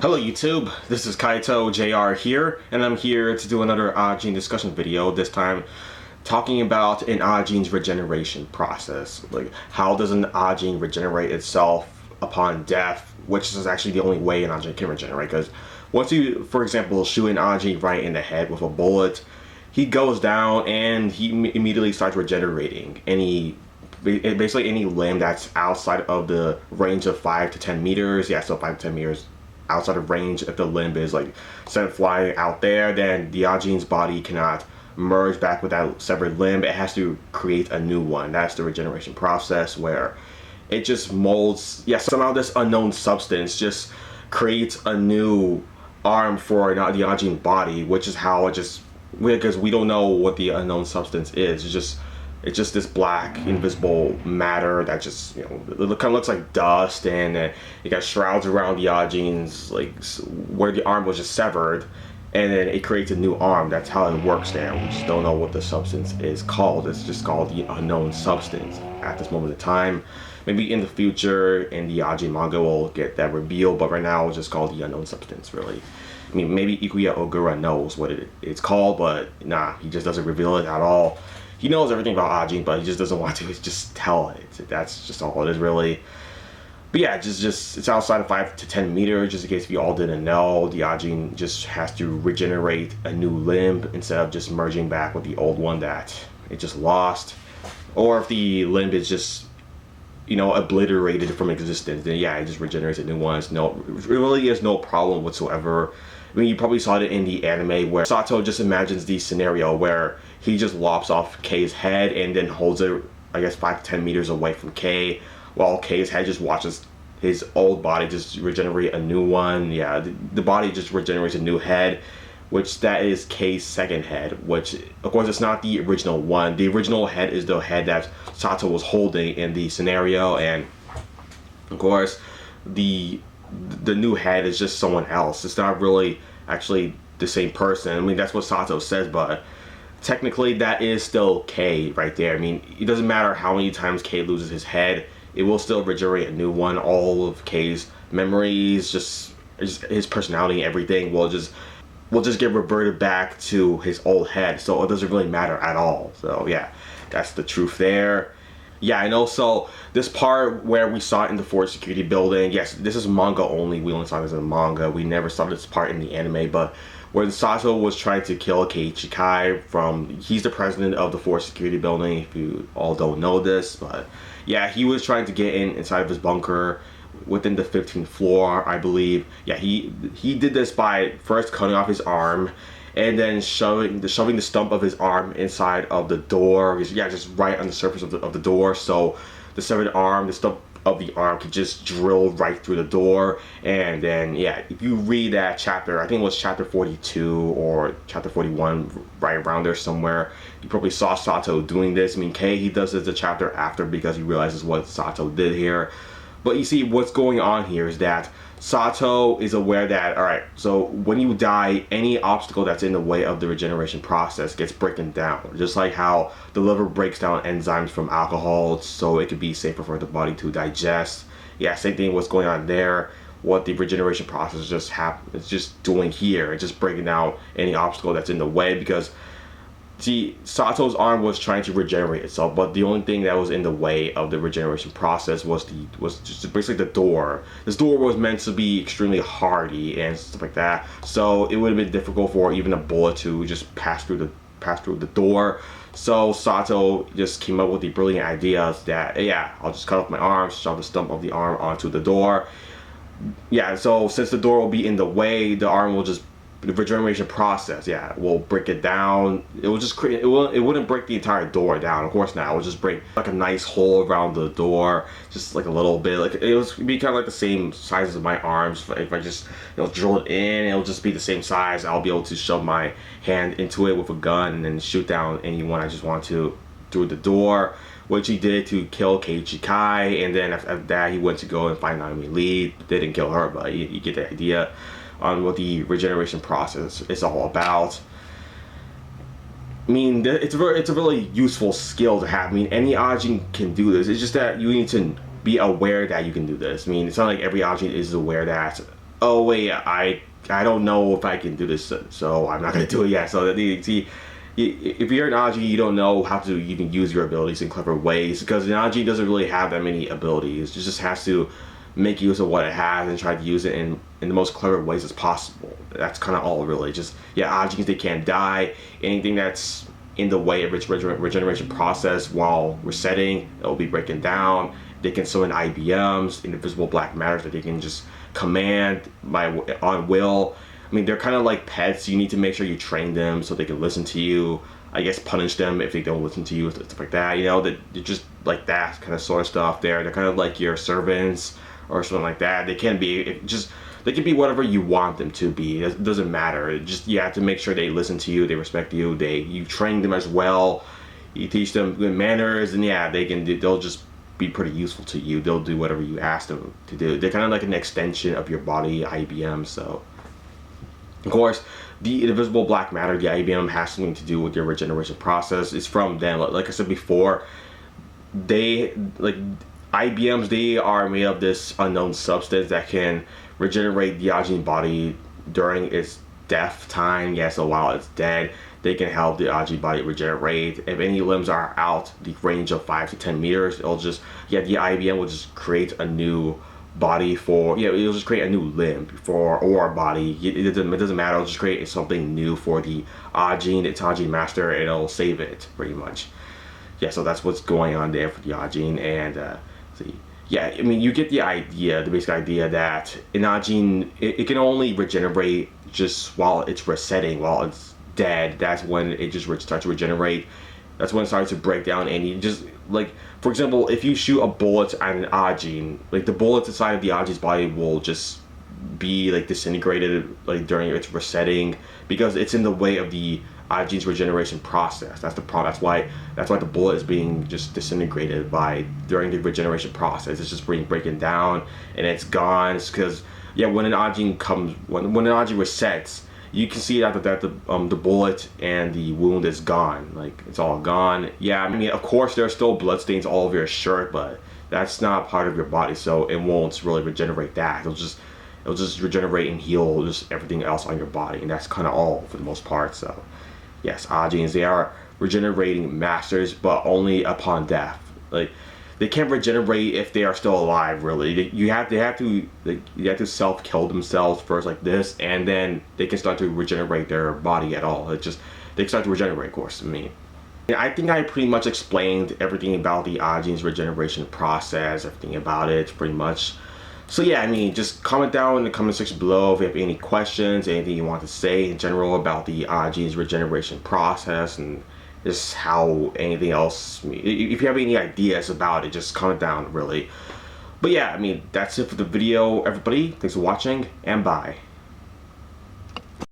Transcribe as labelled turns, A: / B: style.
A: Hello YouTube, this is Kaito JR here, and I'm here to do another Ajin discussion video, this time talking about an Ajin's regeneration process. Like, how does an Ajin regenerate itself upon death, which is actually the only way an Ajin can regenerate, because once you, for example, shoot an Ajin right in the head with a bullet, he goes down and he immediately starts regenerating. Basically any limb that's outside of the range of 5 to 10 meters, yeah, so 5 to 10 meters outside of range, if the limb is like sent flying out there, then the Ajin's body cannot merge back with that severed limb. It has to create a new one. That's the regeneration process, where it just molds, yeah, somehow this unknown substance just creates a new arm for the Ajin body, which is how it just, because we don't know what the unknown substance is. It's just this black invisible matter that just, it kind of looks like dust, and it got shrouds around the Ajin's, like where the arm was just severed, and then it creates a new arm. That's how it works there. We just don't know what the substance is called. It's just called the unknown substance at this moment in time. Maybe in the future in the Ajin manga we'll get that revealed, but right now it's just called the unknown substance, really. I mean, maybe Ikuya Ogura knows what it's called, but nah, he just doesn't reveal it at all. He knows everything about Ajin, but he just doesn't want to just tell it. That's just all it is, really. But yeah, just it's outside of 5 to 10 meters, just in case we all didn't know. The Ajin just has to regenerate a new limb instead of just merging back with the old one that it just lost. Or if the limb is just, obliterated from existence, then yeah, it just regenerates a new one. It really is no problem whatsoever. I mean, you probably saw it in the anime where Sato just imagines the scenario where he just lops off Kei's head and then holds it, I guess, 5 to 10 meters away from Kei, while Kei's head just watches his old body just regenerate a new one. Yeah, the body just regenerates a new head, which that is Kei's second head, which of course it's not the original one. The original head is the head that Sato was holding in the scenario, and of course the new head is just someone else. It's not really actually the same person. I mean, that's what Sato says, but technically that is still Kei right there. I mean, it doesn't matter how many times Kei loses his head, it will still regenerate a new one. All of Kei's memories, just his personality, everything will just get reverted back to his old head, so it doesn't really matter at all. So yeah, that's the truth there. Yeah, I know. So this part where we saw it in the Ford security building, yes, this is manga only. We only saw this in manga. We never saw this part in the anime, but where Sato was trying to kill Keiichi Kai he's the president of the Ford security building, if you all don't know this, but yeah, he was trying to get inside of his bunker within the 15th floor, I believe. Yeah, he did this by first cutting off his arm and then shoving the stump of his arm inside of the door. Yeah, just right on the surface of the door, so the severed arm, the stump of the arm could just drill right through the door. And then yeah, if you read that chapter, I think it was chapter 42 or chapter 41, right around there somewhere, you probably saw Sato doing this. I mean, Kei, he does this the chapter after because he realizes what Sato did here. But you see, what's going on here is that Sato is aware that, alright, so when you die, any obstacle that's in the way of the regeneration process gets broken down. Just like how the liver breaks down enzymes from alcohol so it could be safer for the body to digest. Yeah, same thing what's going on there. What the regeneration process it's just doing here. It's just breaking down any obstacle that's in the way, because see, Sato's arm was trying to regenerate itself, but the only thing that was in the way of the regeneration process was just basically the door. This door was meant to be extremely hardy and stuff like that, so it would have been difficult for even a bullet to just pass through the door. So Sato just came up with the brilliant idea that, yeah, I'll just cut off my arm, shove the stump of the arm onto the door. Yeah, so since the door will be in the way, the arm will just, the regeneration process, yeah, will break it down. It will just create, it wouldn't break the entire door down, of course not. It will just break like a nice hole around the door, just like a little bit. Like it would be kind of like the same size as my arms. If I just drill it in, it'll just be the same size. I'll be able to shove my hand into it with a gun and then shoot down anyone I just want to through the door, which he did to kill Keiichi Kai. And then after that, he went to go and find Naomi Lee. They didn't kill her, but you get the idea on what the regeneration process is all about. I mean, it's a really useful skill to have. I mean, any Ajin can do this. It's just that you need to be aware that you can do this. I mean, it's not like every Ajin is aware that oh wait, I don't know if I can do this, so I'm not gonna do it yet. So see, if you're an Ajin, you don't know how to even use your abilities in clever ways, because an Ajin doesn't really have that many abilities. It just has to make use of what it has and try to use it in the most clever ways as possible. That's kind of all, really. Just, yeah, Ajins, they can't die. Anything that's in the way of its regeneration process while resetting, it'll be breaking down. They can summon IBMs, invisible black matters, that they can just command on will. I mean, they're kind of like pets. You need to make sure you train them so they can listen to you. I guess punish them if they don't listen to you, stuff like that. You know, that they're just like that kind of sort of stuff. They're kind of like your servants or something like that. They can be they can be whatever you want them to be. It doesn't matter. You have to make sure they listen to you, they respect you, you train them as well. You teach them good manners, and yeah, they'll just be pretty useful to you. They'll do whatever you ask them to do. They're kind of like an extension of your body, IBM. So, of course, the invisible black matter, the IBM, has something to do with your regeneration process. It's from them. Like I said before, IBMs, they are made of this unknown substance that can regenerate the Ajin body during its death time. Yeah, so while it's dead, they can help the Ajin body regenerate. If any limbs are out the range of 5 to 10 meters, the IBM will just create a new body it'll just create a new limb or a body. It doesn't matter. It'll just create something new for the Ajin, its Ajin master. It'll save it, pretty much. Yeah, so that's what's going on there for the Ajin. And yeah, I mean, you get the idea, the basic idea that an Ajin, it can only regenerate just while it's resetting, while it's dead. That's when it just starts to regenerate. That's when it starts to break down, and you just, like, for example, if you shoot a bullet at an Ajin, like, the bullets inside of the Ajin's body will just be, like, disintegrated, like, during its resetting, because it's in the way of the Ajin's regeneration process. That's the problem. That's why the bullet is being just disintegrated during the regeneration process. It's just breaking down, and it's gone. It's because, yeah, when an Ajin resets, you can see that the bullet and the wound is gone. Like, it's all gone. Yeah, I mean, of course there's still bloodstains all over your shirt, but that's not part of your body, so it won't really regenerate that. It'll just regenerate and heal just everything else on your body, and that's kind of all for the most part. So yes, Ajins, they are regenerating masters, but only upon death. Like, they can't regenerate if they are still alive, really. You have to self-kill themselves first, like this, and then they can start to regenerate their body at all. They can start to regenerate, of course. I think I pretty much explained everything about the Ajin's regeneration process, everything about it, pretty much. So yeah, I mean, just comment down in the comment section below if you have any questions, anything you want to say in general about the Ajin's regeneration process, and just how anything else. If you have any ideas about it, just comment down, really. But yeah, I mean, that's it for the video, everybody. Thanks for watching, and bye.